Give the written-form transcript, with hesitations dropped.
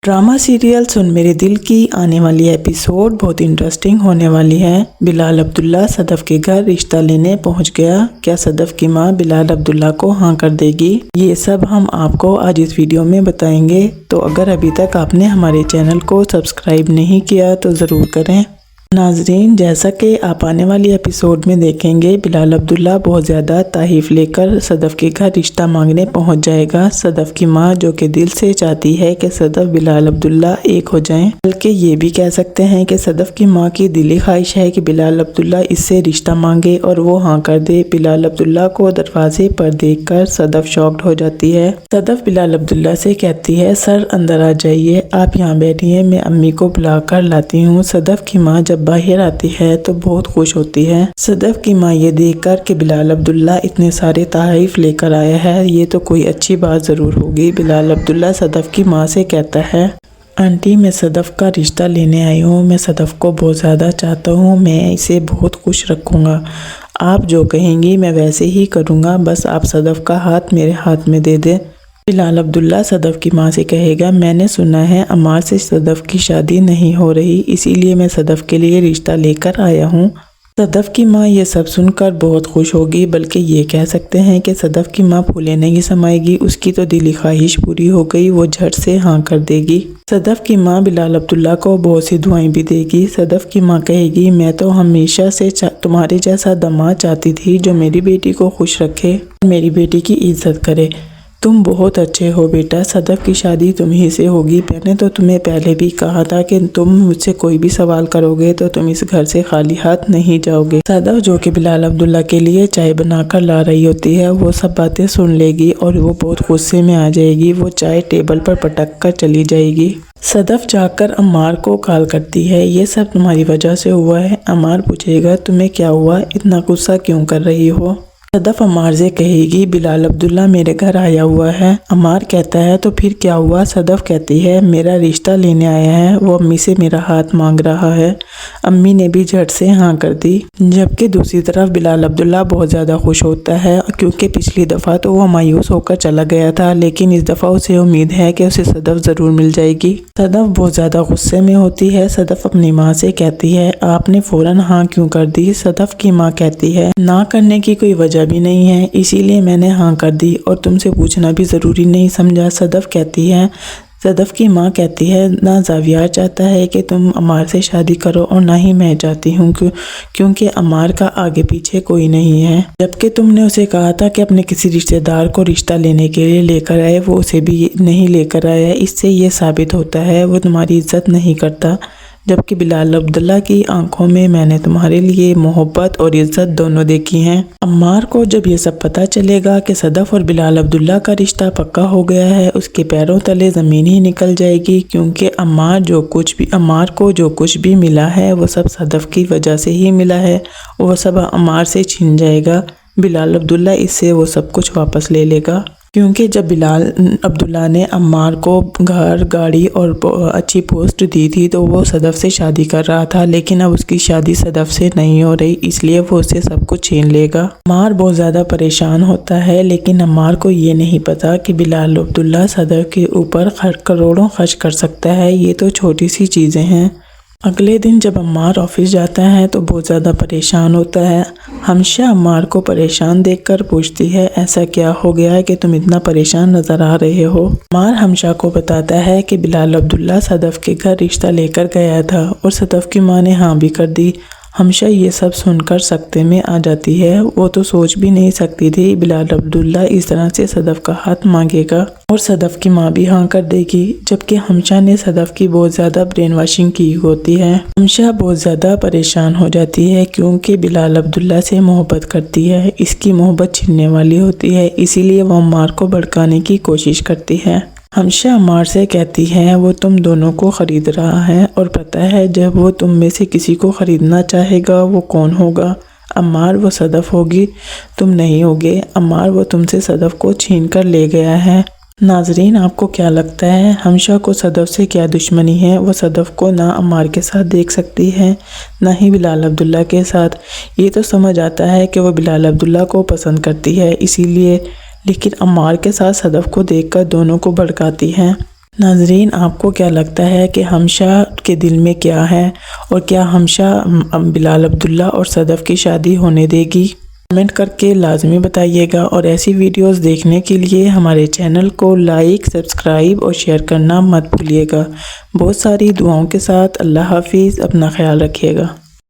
Drama serial सुन मेरे दिल की आने वाली एपिसोड बहुत इंटरेस्टिंग होने वाली है। बिलाल अब्दुल्ला सदफ के घर रिश्ता लेने पहुंच गया। क्या सदफ की मां बिलाल अब्दुल्ला को हाँ कर देगी? ये सब हम आपको आज इस वीडियो में बताएंगे। तो अगर अभी तक आपने हमारे चैनल को सब्सक्राइब नहीं किया तो ज़रूर करें। नाजरीन, जैसा कि आप आने वाली एपिसोड में देखेंगे, बिलाल अब्दुल्ला बहुत ज़्यादा तारीफ लेकर सदफ के घर रिश्ता मांगने पहुंच जाएगा। सदफ की मां जो कि दिल से चाहती है कि सदफ बिलाल अब्दुल्ला एक हो जाएं, बल्कि ये भी कह सकते हैं कि सदफ की मां की दिली ख्वाहिश है कि बिलाल अब्दुल्ला इससे रिश्ता मांगे और वो हाँ कर दे। बिलाल अब्दुल्ला को दरवाजे पर देखकर सदफ शॉक्ड हो जाती है। सदफ बिलाल अब्दुल्ला से कहती है, सर अंदर आ जाइए, आप यहाँ बैठिए, मैं अम्मी को बुला कर लाती हूँ। सदफ की माँ जब बाहर आती है तो बहुत खुश होती है। सदफ की माँ ये देखकर कि बिलाल अब्दुल्ला इतने सारे तारीफ लेकर आया है, ये तो कोई अच्छी बात ज़रूर होगी। बिलाल अब्दुल्ला सदफ की माँ से कहता है, आंटी मैं सदफ का रिश्ता लेने आई हूँ, मैं सदफ को बहुत ज़्यादा चाहता हूँ, मैं इसे बहुत खुश रखूँगा, आप जो कहेंगी मैं वैसे ही करूँगा, बस आप सदफ का हाथ मेरे हाथ में दे दें। बिलाल अब्दुल्ला सदफ की मां से कहेगा, मैंने सुना है अम्मार से सदफ की शादी नहीं हो रही, इसीलिए मैं सदफ के लिए रिश्ता लेकर आया हूँ। सदफ की मां ये सब सुनकर बहुत खुश होगी, बल्कि ये कह सकते हैं कि सदफ की मां फूले नहीं समाएगी, उसकी तो दिली ख्वाहिश पूरी हो गई, वो झट से हाँ कर देगी। सदफ की मां बिलाल अब्दुल्ला को बहुत सी दुआएं भी देगी। सदफ की मां कहेगी, मैं तो हमेशा से तुम्हारे जैसा दामाद चाहती थी जो मेरी बेटी को खुश रखे, मेरी बेटी की इज्जत करे। तुम बहुत अच्छे हो बेटा, सदफ की शादी तुम ही से होगी। मैंने तो तुम्हें पहले भी कहा था कि तुम मुझसे कोई भी सवाल करोगे तो तुम इस घर से खाली हाथ नहीं जाओगे। सदफ जो कि बिलाल अब्दुल्ला के लिए चाय बनाकर ला रही होती है, वो सब बातें सुन लेगी और वो बहुत गुस्से में आ जाएगी। वो चाय टेबल पर पटक कर चली जाएगी। सदफ जाकर अम्मार को कॉल करती है, ये सब तुम्हारी वजह से हुआ है। अम्मार पूछेगा, तुम्हें क्या हुआ, इतना गुस्सा क्यों कर रही हो? सदफ अम्मार से कहेगी, बिलाल अब्दुल्ला मेरे घर आया हुआ है। अम्मार कहता है, तो फिर क्या हुआ? सदफ कहती है, मेरा रिश्ता लेने आया है, वो अम्मी से मेरा हाथ मांग रहा है। अम्मी ने भी झट से हाँ कर दी। जबकि दूसरी तरफ बिलाल अब्दुल्ला बहुत ज़्यादा खुश होता है, क्योंकि पिछली दफ़ा तो वो मायूस होकर चला गया था, लेकिन इस दफ़ा उसे उम्मीद है कि उसे सदफ ज़रूर मिल जाएगी। सदफ बहुत ज़्यादा गुस्से में होती है। सदफ अपनी माँ से कहती है, आपने फ़ौरन हाँ क्यों कर दी? सदफ की माँ कहती है, ना करने की कोई वजह भी नहीं है, इसीलिए मैंने हाँ कर दी और तुमसे पूछना भी ज़रूरी नहीं समझा। सदफ की माँ कहती है, ना जावियार चाहता है कि तुम अम्मार से शादी करो और ना ही मैं चाहती हूँ, क्योंकि अम्मार का आगे पीछे कोई नहीं है। जबकि तुमने उसे कहा था कि अपने किसी रिश्तेदार को रिश्ता लेने के लिए लेकर आए, वो उसे भी नहीं लेकर आया। इससे ये साबित होता है वो तुम्हारी इज्जत नहीं करता। जबकि बिलाल अब्दुल्ला की आंखों में मैंने तुम्हारे लिए मोहब्बत और इज्जत दोनों देखी हैं। अम्मार को जब ये सब पता चलेगा कि सदफ और बिलाल अब्दुल्ला का रिश्ता पक्का हो गया है, उसके पैरों तले ज़मीन ही निकल जाएगी, क्योंकि अम्मार को जो कुछ भी मिला है वो सब सदफ की वजह से ही मिला है। वो सब अम्मार से छीन जाएगा। बिलाल अब्दुल्ला इससे वो सब कुछ वापस ले लेगा, क्योंकि जब बिलाल अब्दुल्ला ने अम्मार को घर, गाड़ी और अच्छी पोस्ट दी थी तो वो सदफ से शादी कर रहा था, लेकिन अब उसकी शादी सदफ से नहीं हो रही, इसलिए वो उससे सब कुछ छीन लेगा। अम्मार बहुत ज़्यादा परेशान होता है, लेकिन अम्मार को ये नहीं पता कि बिलाल अब्दुल्ला सदफ के ऊपर करोड़ों खर्च कर सकता है। ये तो छोटी सी चीज़ें हैं। अगले दिन जब अम्मार ऑफिस जाता है तो बहुत ज़्यादा परेशान होता है। हमशा अम्मार को परेशान देखकर पूछती है, ऐसा क्या हो गया है कि तुम इतना परेशान नज़र आ रहे हो? अम्मार हमशा को बताता है कि बिलाल अब्दुल्ला सदफ के घर रिश्ता लेकर गया था और सदफ की माँ ने हाँ भी कर दी। हमशा ये सब सुनकर सकते में आ जाती है। वो तो सोच भी नहीं सकती थी बिलाल अब्दुल्ला इस तरह से सदफ का हाथ मांगेगा और सदफ की माँ भी हाँ कर देगी। जबकि हमशा ने सदफ की बहुत ज़्यादा ब्रेन वॉशिंग की होती है। हमशा बहुत ज़्यादा परेशान हो जाती है, क्योंकि बिलाल अब्दुल्ला से मोहब्बत करती है, इसकी मोहब्बत छीनने वाली होती है, इसीलिए वो अम्मार को भड़काने की कोशिश करती है। हमशा अम्मार से कहती है, वो तुम दोनों को ख़रीद रहा है और पता है जब वो तुम में से किसी को ख़रीदना चाहेगा वो कौन होगा? अम्मार, वो सदफ होगी, तुम नहीं होगे। अम्मार, वो तुमसे सदफ को छीन कर ले गया है। नाजरीन, आपको क्या लगता है हमशा को सदफ से क्या दुश्मनी है? वो सदफ को ना अम्मार के साथ देख सकती है ना ही बिलाल अब्दुल्ला के साथ। ये तो समझ आता है कि वो बिलाल अब्दुल्ला को पसंद करती है इसीलिए, लेकिन अम्मार के साथ सदफ को देखकर दोनों को भड़काती हैं। ناظرین، آپ کو کیا لگتا ہے کہ حمشا کے دل میں کیا ہے، اور کیا حمشا بلال عبداللہ اور صدف کی شادی ہونے دے گی؟ کمنٹ کر کے لازمی بتائیے گا، اور ایسی ویڈیوز دیکھنے کے لیے ہمارے چینل کو لائک، سبسکرائب اور شیئر کرنا مت بھولیے گا۔ بہت ساری دعاؤں کے ساتھ اللہ حافظ، اپنا خیال رکھیے گا۔